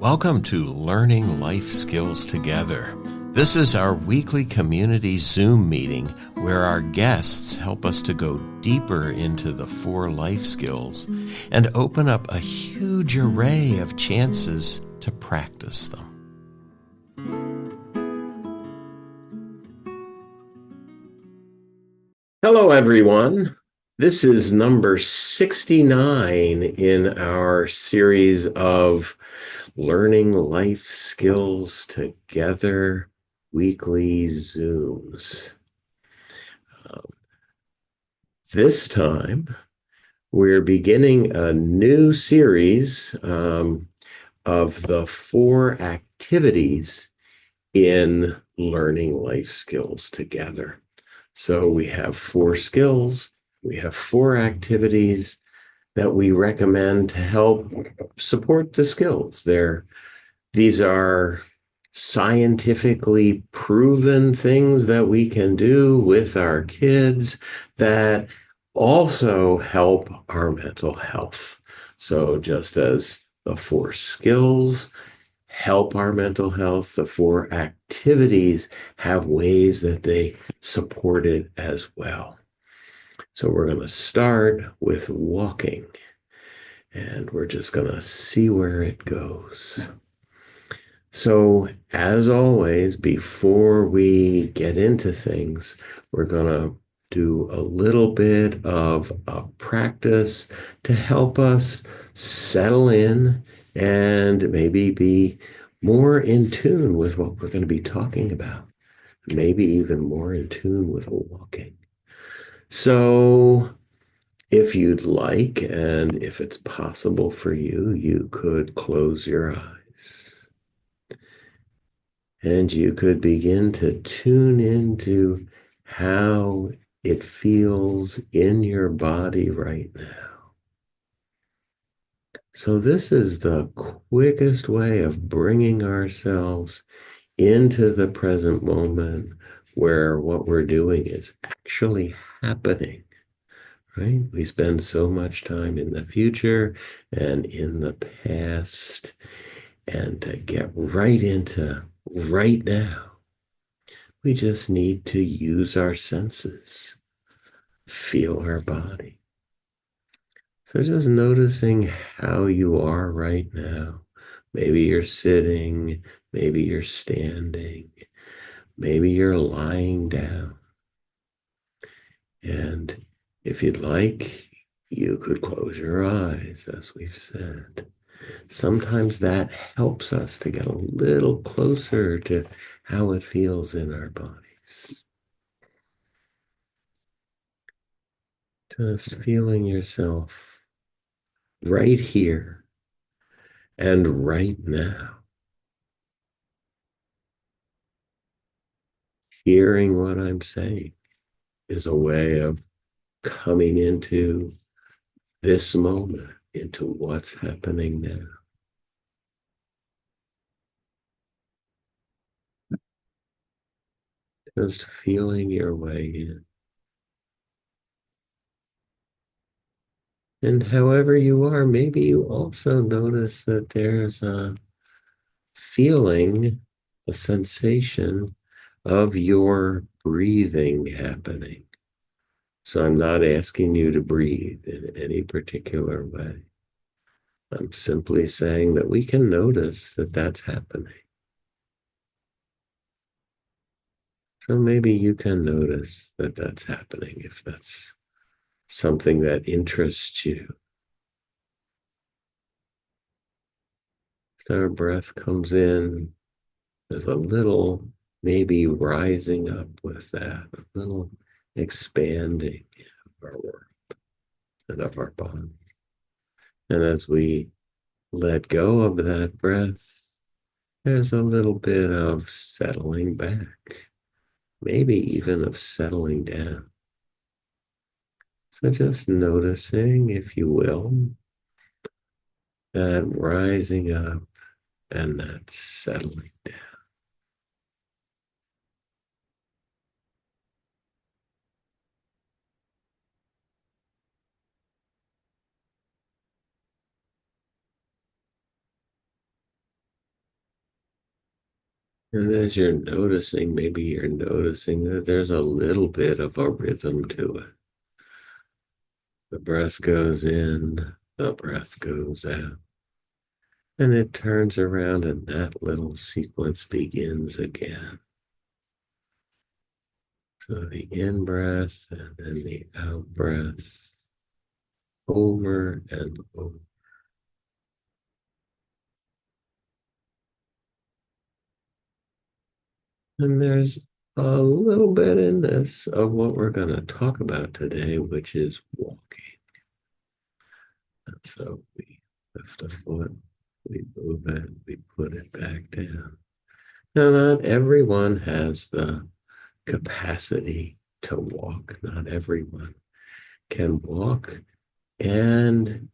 Welcome to Learning Life Skills Together. This is our weekly community Zoom meeting where our guests help us to go deeper into the 4 life skills and open up a huge array of chances to practice them. Hello, everyone. This is number 69 in our series of Learning Life Skills Together weekly Zooms. This time, we're beginning a new series of the 4 activities in learning life skills together. So we have 4 skills, we have 4 activities that we recommend to help support the skills. These are scientifically proven things that we can do with our kids that also help our mental health. So just as the 4 skills help our mental health, the 4 activities have ways that they support it as well. So we're going to start with walking, and we're just going to see where it goes. So, as always, before we get into things, we're going to do a little bit of a practice to help us settle in and maybe be more in tune with what we're going to be talking about, maybe even more in tune with walking. So, if you'd like, and if it's possible for you, you could close your eyes. And you could begin to tune into how it feels in your body right now. So this is the quickest way of bringing ourselves into the present moment where what we're doing is actually happening, right? We spend so much time in the future and in the past, and to get right into right now, we just need to use our senses, feel our body. So just noticing how you are right now. Maybe you're sitting, maybe you're standing, maybe you're lying down. And if you'd like, you could close your eyes, as we've said. Sometimes that helps us to get a little closer to how it feels in our bodies. Just feeling yourself right here and right now. Hearing what I'm saying is a way of coming into this moment, into what's happening now. Just feeling your way in. And however you are, maybe you also notice that there's a feeling, a sensation of your breathing happening. So I'm not asking you to breathe in any particular way. I'm simply saying that we can notice that that's happening. So maybe you can notice that that's happening if that's something that interests you. So our breath comes in, there's a little maybe rising up with that, a little expanding of our world and of our body. And as we let go of that breath, there's a little bit of settling back, maybe even of settling down. So just noticing, if you will, that rising up and that settling down. And as you're noticing, maybe you're noticing that there's a little bit of a rhythm to it. The breath goes in, the breath goes out, and it turns around, and that little sequence begins again. So the in breath and then the out breath, over and over. And there's a little bit in this of what we're going to talk about today, which is walking. And so we lift a foot, we move it, we put it back down. Now, not everyone has the capacity to walk. Not everyone can walk, and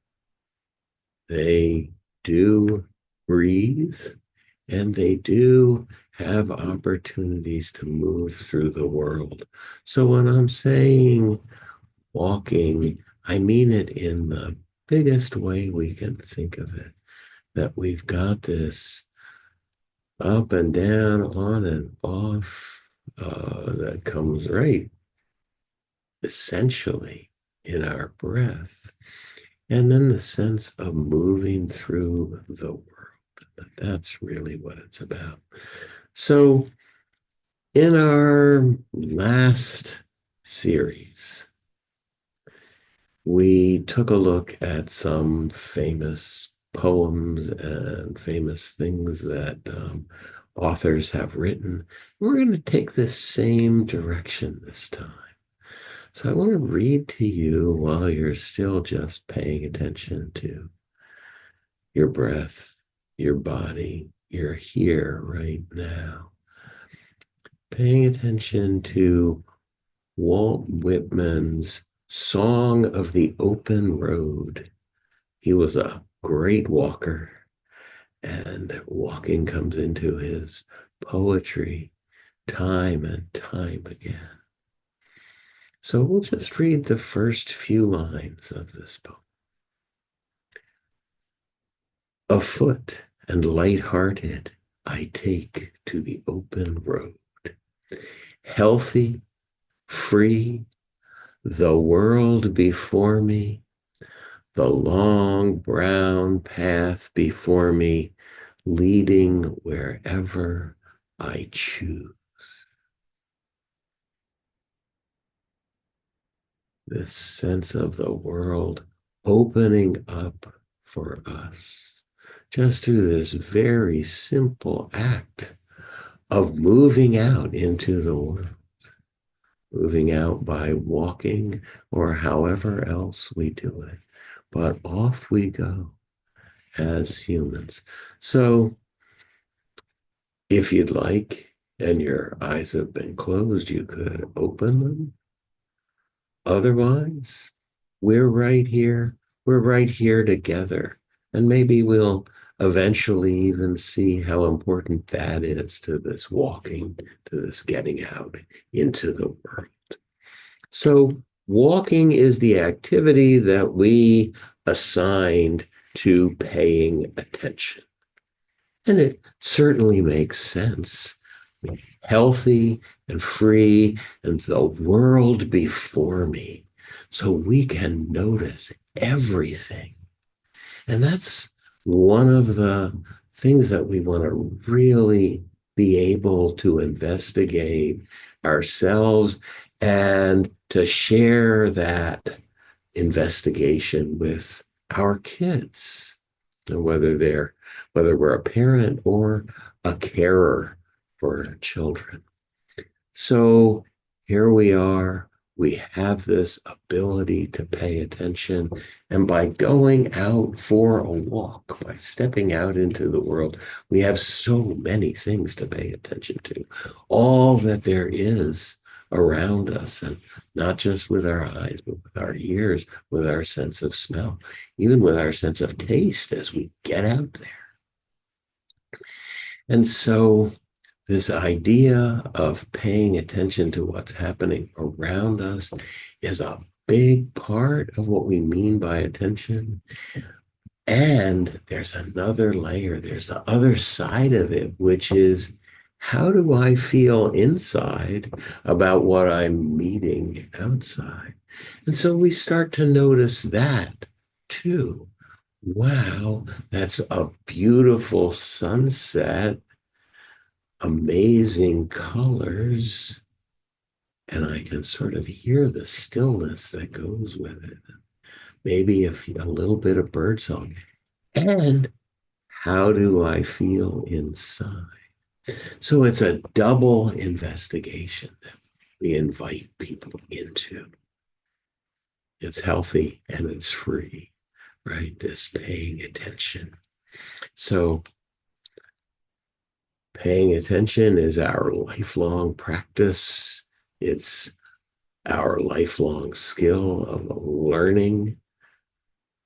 they do breathe, and they do have opportunities to move through the world. So when I'm saying walking, I mean it in the biggest way we can think of it, that we've got this up and down, on and off, that comes right essentially in our breath. And then the sense of moving through the world. That's really what it's about. So, in our last series, we took a look at some famous poems and famous things that authors have written. We're going to take the same direction this time. So I want to read to you while you're still just paying attention to your breath, your body. You're here right now. Paying attention to Walt Whitman's Song of the Open Road. He was a great walker, and walking comes into his poetry time and time again. So we'll just read the first few lines of this poem. Afoot and light-hearted, I take to the open road. Healthy, free, the world before me, the long brown path before me, leading wherever I choose. This sense of the world opening up for us just through this very simple act of moving out into the world, moving out by walking or however else we do it. But off we go as humans. So if you'd like, and your eyes have been closed, you could open them. Otherwise, we're right here. We're right here together. And maybe we'll eventually even see how important that is to this walking, to this getting out into the world. So, walking is the activity that we assigned to paying attention. And it certainly makes sense. Healthy and free, and the world before me, so we can notice everything. And that's one of the things that we want to really be able to investigate ourselves and to share that investigation with our kids, and whether we're a parent or a carer for children. So here we are. We have this ability to pay attention. And by going out for a walk, by stepping out into the world, we have so many things to pay attention to. All that there is around us, and not just with our eyes, but with our ears, with our sense of smell, even with our sense of taste as we get out there. And so this idea of paying attention to what's happening around us is a big part of what we mean by attention. And there's another layer, there's the other side of it, which is how do I feel inside about what I'm meeting outside? And so we start to notice that too. Wow, that's a beautiful sunset, amazing colors, and I can sort of hear the stillness that goes with it. Maybe a little bit of birdsong. And how do I feel inside? So it's a double investigation that we invite people into. It's healthy and it's free, right? This paying attention. So paying attention is our lifelong practice. It's our lifelong skill of learning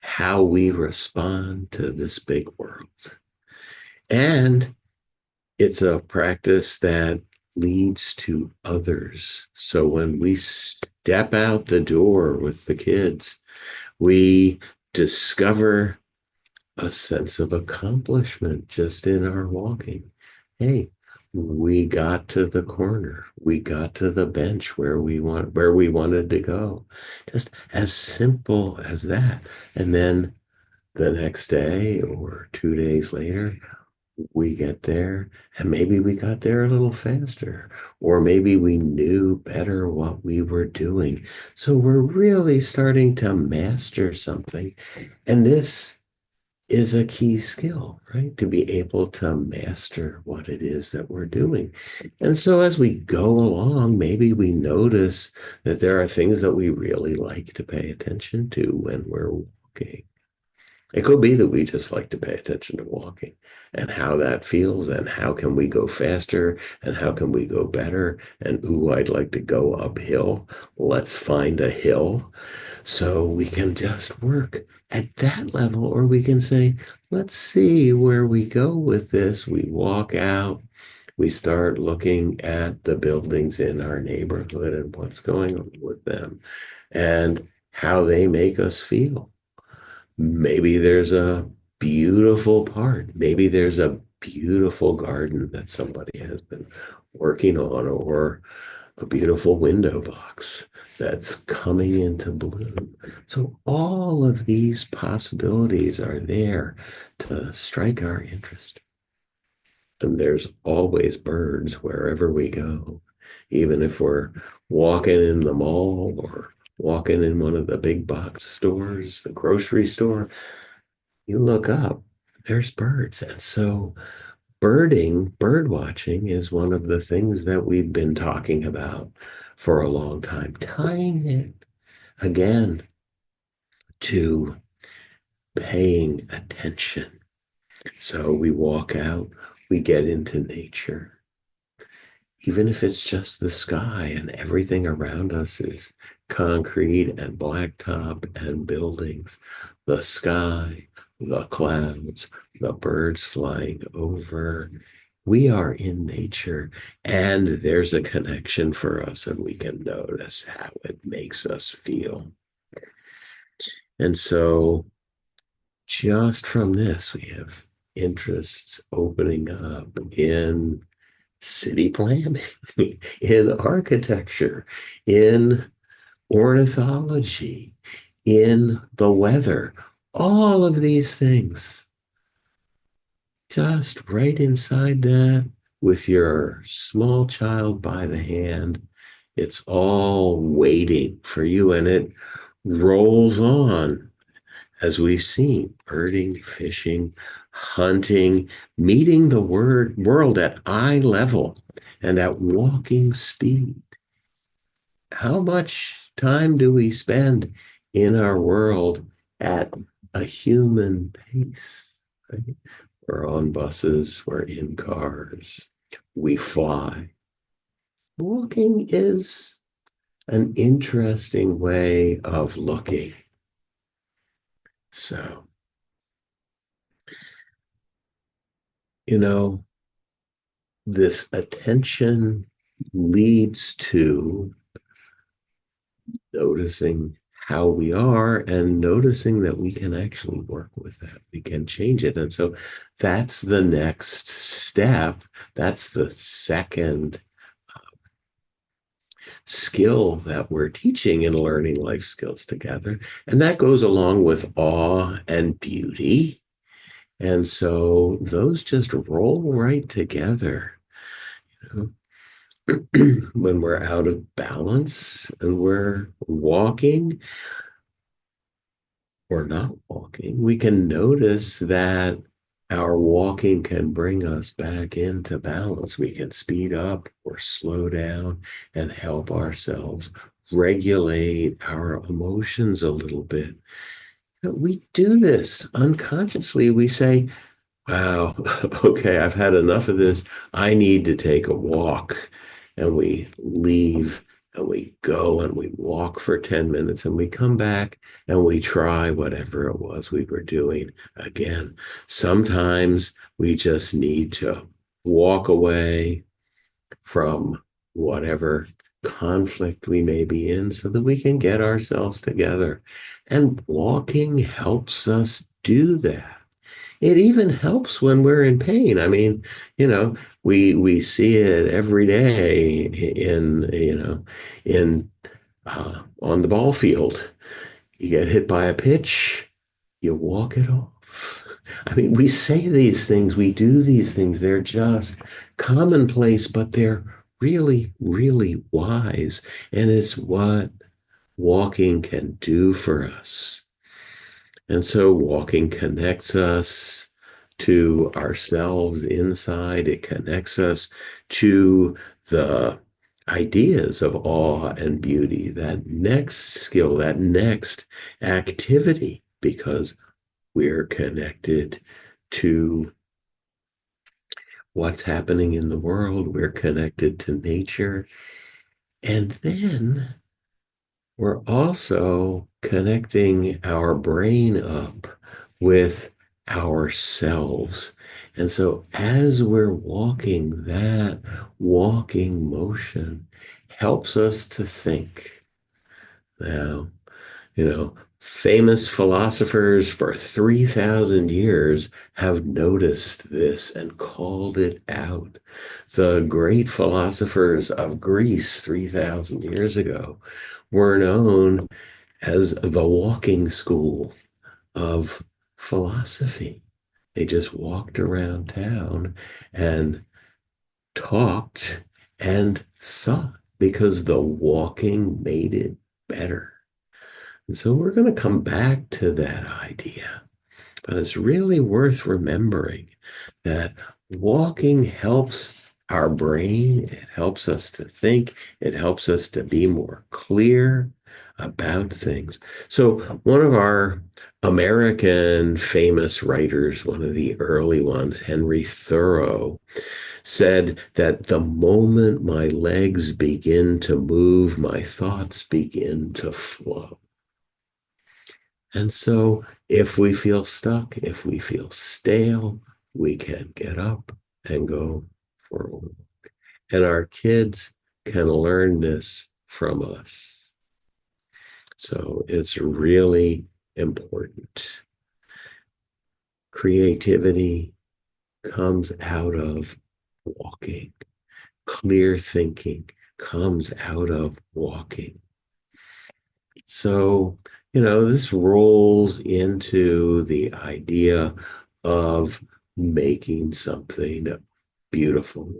how we respond to this big world. And it's a practice that leads to others. So when we step out the door with the kids, we discover a sense of accomplishment just in our walking. Hey, we got to the corner. We got to the bench where we wanted to go. Just as simple as that. And then the next day or 2 days later, we get there and maybe we got there a little faster, or maybe we knew better what we were doing. So we're really starting to master something. And this is a key skill, right? To be able to master what it is that we're doing. And so as we go along, maybe we notice that there are things that we really like to pay attention to when we're walking. It could be that we just like to pay attention to walking and how that feels and how can we go faster and how can we go better. And ooh, I'd like to go uphill. Let's find a hill. So we can just work at that level, or we can say, let's see where we go with this. We walk out, we start looking at the buildings in our neighborhood and what's going on with them and how they make us feel. Maybe there's a beautiful part. Maybe there's a beautiful garden that somebody has been working on, or a beautiful window box that's coming into bloom. So all of these possibilities are there to strike our interest. And there's always birds wherever we go, even if we're walking in the mall or walking in one of the big box stores, the grocery store, you look up, there's birds. And so bird watching is one of the things that we've been talking about for a long time, tying it again to paying attention. So we walk out, we get into nature, even if it's just the sky and everything around us is concrete and blacktop and buildings, the sky, the clouds, the birds flying over. We are in nature and there's a connection for us, and we can notice how it makes us feel. And so, just from this, we have interests opening up in city planning, in architecture, in ornithology, in the weather, all of these things. Just right inside that, with your small child by the hand, it's all waiting for you, and it rolls on, as we've seen, birding, fishing, hunting, meeting the world at eye level and at walking speed. How much time do we spend in our world at a human pace? Right? We're on buses, we're in cars, we fly. Walking is an interesting way of looking. So, you know, this attention leads to noticing how we are and noticing that we can actually work with that. We can change it. And so that's the next step. That's the second skill that we're teaching in learning life skills together. And that goes along with awe and beauty. And so those just roll right together. You know? When we're out of balance and we're walking or not walking, we can notice that our walking can bring us back into balance. We can speed up or slow down and help ourselves regulate our emotions a little bit. But we do this unconsciously. We say, wow, okay, I've had enough of this. I need to take a walk. And we leave and we go and we walk for 10 minutes and we come back and we try whatever it was we were doing again. Sometimes we just need to walk away from whatever conflict we may be in so that we can get ourselves together. And walking helps us do that. It even helps when we're in pain. I mean, we see it every day in on the ball field. You get hit by a pitch, you walk it off. I mean, we say these things, we do these things. They're just commonplace, but they're really, really wise. And it's what walking can do for us. And so walking connects us to ourselves inside. It connects us to the ideas of awe and beauty, that next skill, that next activity, because we're connected to what's happening in the world. We're connected to nature. And then we're also connecting our brain up with ourselves. And so as we're walking, that walking motion helps us to think. Now, famous philosophers for 3,000 years have noticed this and called it out. The great philosophers of Greece 3,000 years ago were known as the walking school of philosophy. They just walked around town and talked and thought because the walking made it better. And so we're going to come back to that idea. But it's really worth remembering that walking helps our brain. It helps us to think. It helps us to be more clear about things. So one of our American famous writers, one of the early ones, Henry Thoreau, said that the moment my legs begin to move, my thoughts begin to flow. And so if we feel stuck, if we feel stale, we can get up and go for a walk. And our kids can learn this from us. So it's really important. Creativity comes out of walking. Clear thinking comes out of walking. So, this rolls into the idea of making something beautiful.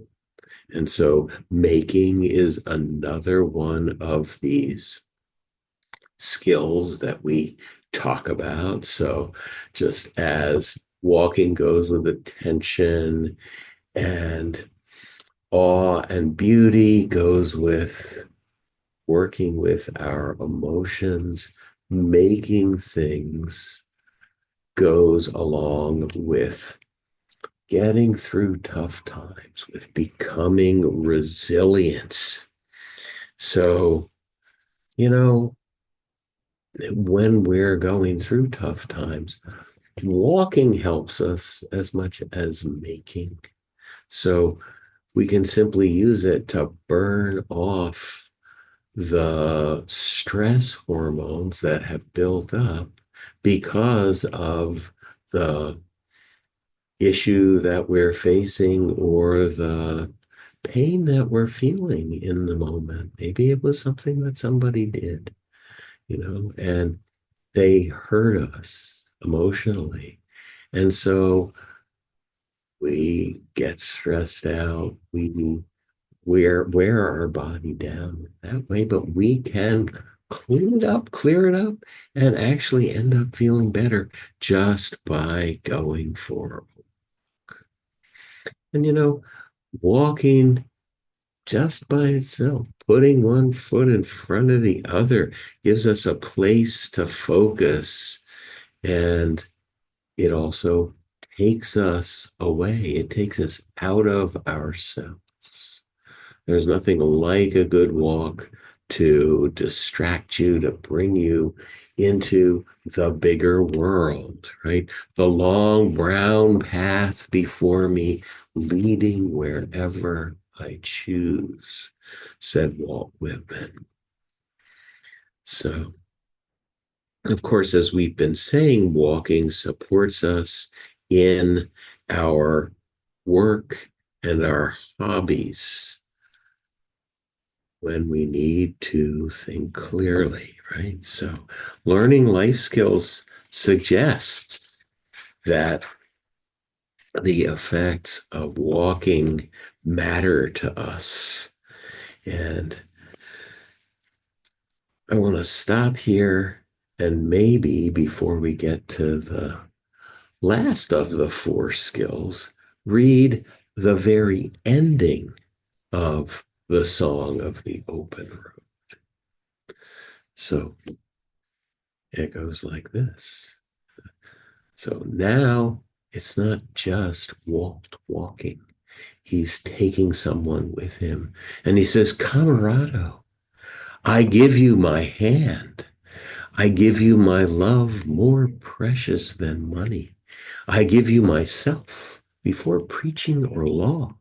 And so making is another one of these skills that we talk about. So just as walking goes with attention and awe and beauty goes with working with our emotions, making things goes along with getting through tough times, with becoming resilient. So, when we're going through tough times, walking helps us as much as making. So we can simply use it to burn off the stress hormones that have built up because of the issue that we're facing or the pain that we're feeling in the moment. Maybe it was something that somebody did, and they hurt us emotionally. And so we get stressed out. We wear our body down that way, but we can clean it up, clear it up, and actually end up feeling better just by going for a walk. And walking just by itself, putting one foot in front of the other, gives us a place to focus. And it also takes us away, it takes us out of ourselves. There's nothing like a good walk to distract you, to bring you into the bigger world, right? The long brown path before me, leading wherever I choose, said Walt Whitman. So, of course, as we've been saying, walking supports us in our work and our hobbies when we need to think clearly, right? So, learning life skills suggests that the effects of walking matter to us. And I want to stop here and maybe before we get to the last of the four skills, read the very ending of the Song of the Open Road. So it goes like this. So now it's not just Walt walking. He's taking someone with him. And he says, Camarado, I give you my hand. I give you my love more precious than money. I give you myself before preaching or law.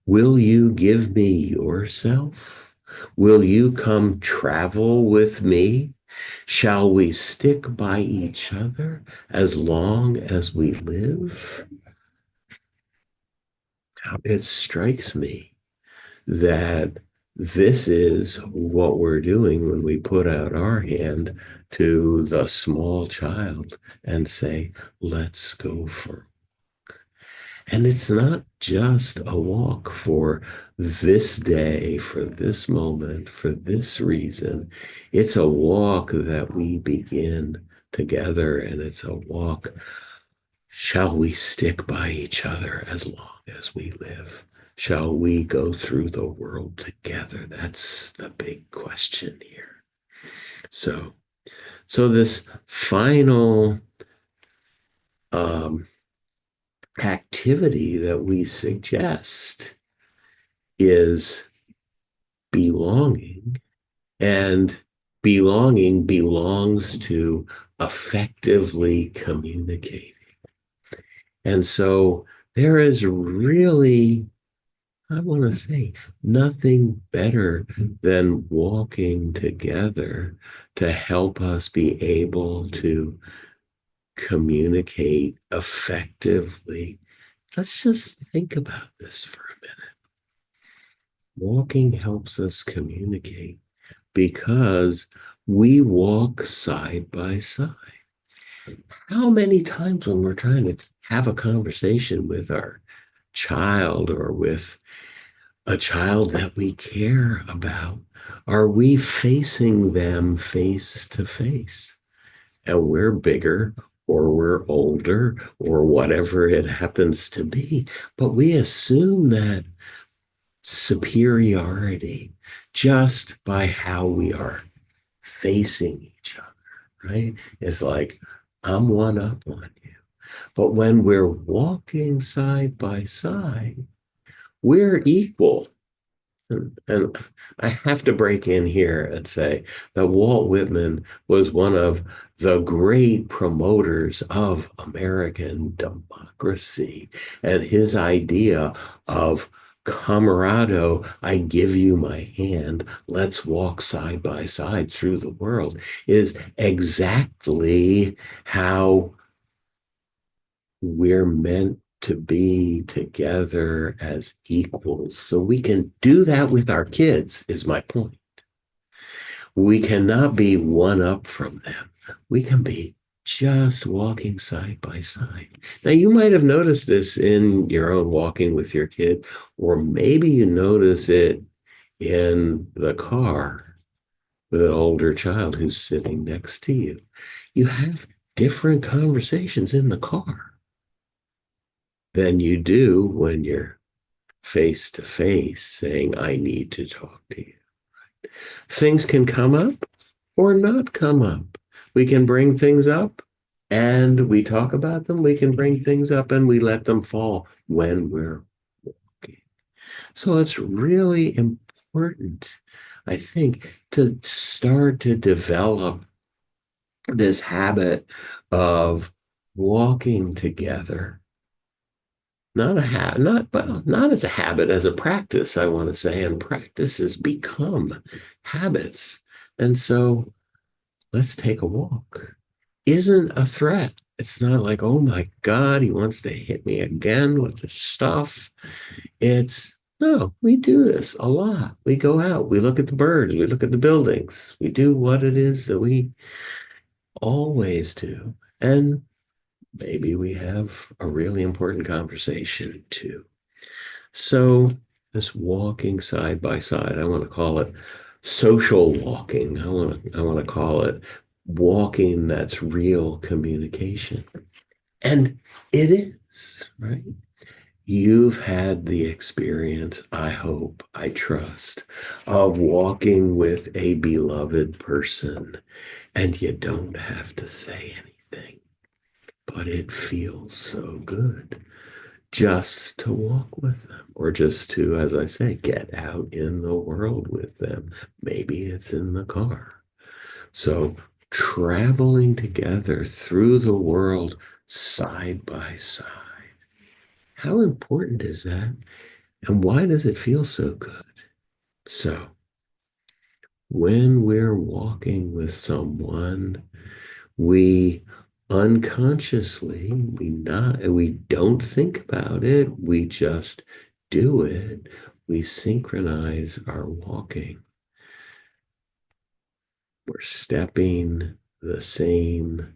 Will you give me yourself? Will you come travel with me? Shall we stick by each other as long as we live? It strikes me that this is what we're doing when we put out our hand to the small child and say, let's go for. And it's not just a walk for this day, for this moment, for this reason. It's a walk that we begin together, and it's a walk. Shall we stick by each other as long as we live? Shall we go through the world together? That's the big question here. So this final activity that we suggest is belonging, and belonging belongs to effectively communicating. And so there is really, I want to say, nothing better than walking together to help us be able to communicate effectively. Let's just think about this for a minute. Walking helps us communicate because we walk side by side. How many times when we're trying to have a conversation with our child or with a child that we care about, are we facing them face to face? And we're bigger or we're older or whatever it happens to be, but we assume that superiority just by how we are facing each other, right? It's like, I'm one up on you. But when we're walking side by side, we're equal. And I have to break in here and say that Walt Whitman was one of the great promoters of American democracy, and his idea of camarado, I give you my hand, let's walk side by side through the world, is exactly how we're meant to be together as equals. So we can do that with our kids, is my point. We cannot be one up from them. We can be just walking side by side. Now, you might have noticed this in your own walking with your kid, or maybe you notice it in the car with an older child who's sitting next to you. You have different conversations in the car than you do when you're face to face saying, I need to talk to you. Things can come up or not come up. We can bring things up and we talk about them. We can bring things up and we let them fall when we're walking. So it's really important, I think, to start to develop this habit of walking together. Not as a habit, as a practice, I want to say, and practices become habits. And so let's take a walk. Isn't a threat. It's not like, oh my God, he wants to hit me again with the stuff. It's no, we do this a lot. We go out, we look at the birds, we look at the buildings, we do what it is that we always do. And maybe we have a really important conversation too. So, this walking side by side, I want to call it social walking. I want to call it walking that's real communication. And it is, right? You've had the experience, I hope, I trust, of walking with a beloved person, and you don't have to say anything, but it feels so good just to walk with them, or just to, as I say, get out in the world with them. Maybe it's in the car. So traveling together through the world side by side. How important is that? And why does it feel so good? So when we're walking with someone, we unconsciously, we don't think about it, we just do it. We synchronize our walking. We're stepping the same,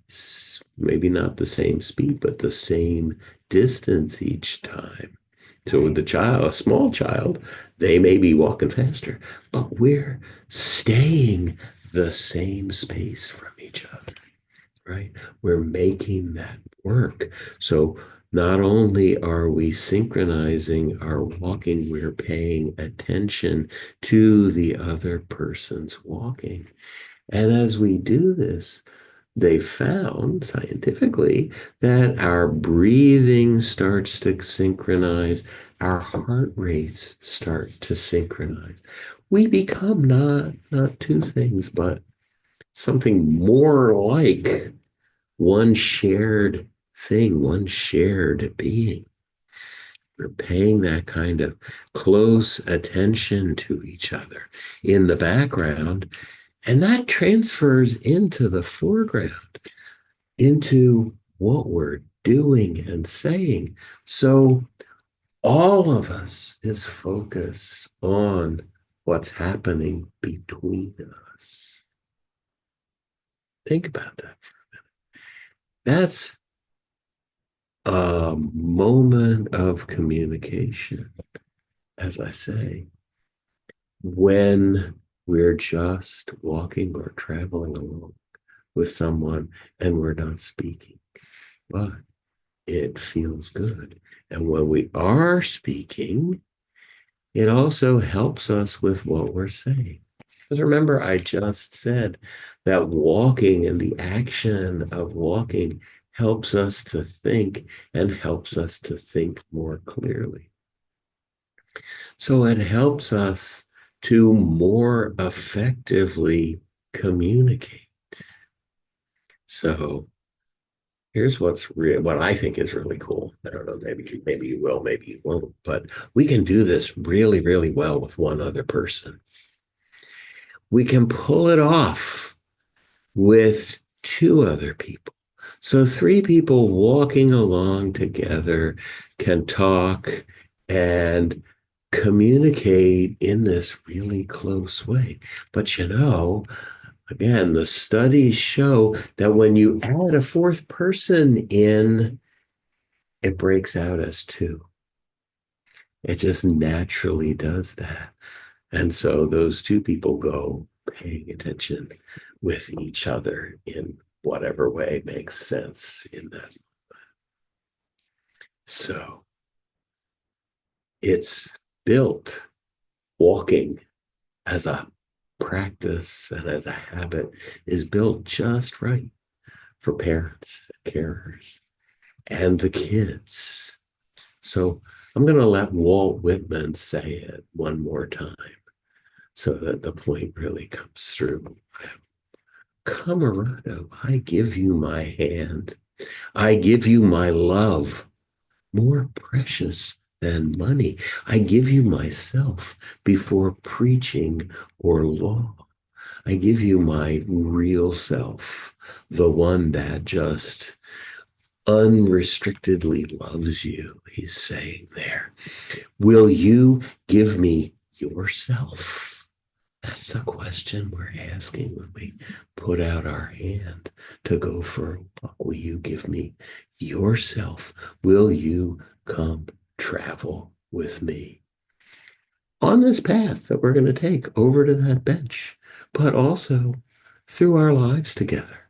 maybe not the same speed, but the same distance each time. So with the child, a small child, they may be walking faster, but we're staying the same space from each other, right? We're making that work. So not only are we synchronizing our walking, we're paying attention to the other person's walking. And as we do this, they found scientifically that our breathing starts to synchronize, our heart rates start to synchronize. We become not two things, but something more like one shared thing, one shared being. We're paying that kind of close attention to each other in the background, and that transfers into the foreground, into what we're doing and saying. So all of us is focused on what's happening between us. Think about that for a minute. That's a moment of communication, as I say, when we're just walking or traveling along with someone and we're not speaking, but it feels good. And when we are speaking, it also helps us with what we're saying. Because remember, I just said that walking and the action of walking helps us to think and helps us to think more clearly. So it helps us to more effectively communicate. So Here's what I think is really cool. I don't know, maybe you will, maybe you won't, but we can do this really, really well with one other person. We can pull it off with two other people. So three people walking along together can talk and communicate in this really close way. But again, the studies show that when you add a fourth person in, it breaks out as two. It just naturally does that. And so those two people go paying attention with each other in whatever way makes sense in that. So it's built, walking as a practice and as a habit is built just right for parents and carers and the kids. So I'm going to let Walt Whitman say it one more time so that the point really comes through. Camarado, I give you my hand. I give you my love, more precious than money. I give you myself before preaching or law. I give you my real self, the one that just unrestrictedly loves you, he's saying there. Will you give me yourself? That's the question we're asking when we put out our hand to go for a walk. Will you give me yourself? Will you come travel with me on this path that we're going to take over to that bench, but also through our lives together?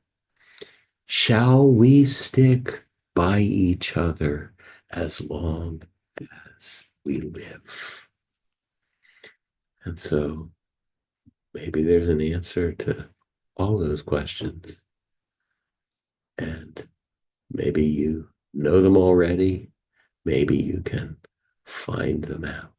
Shall we stick by each other as long as we live? And so maybe there's an answer to all those questions. And maybe you know them already. Maybe you can find them out.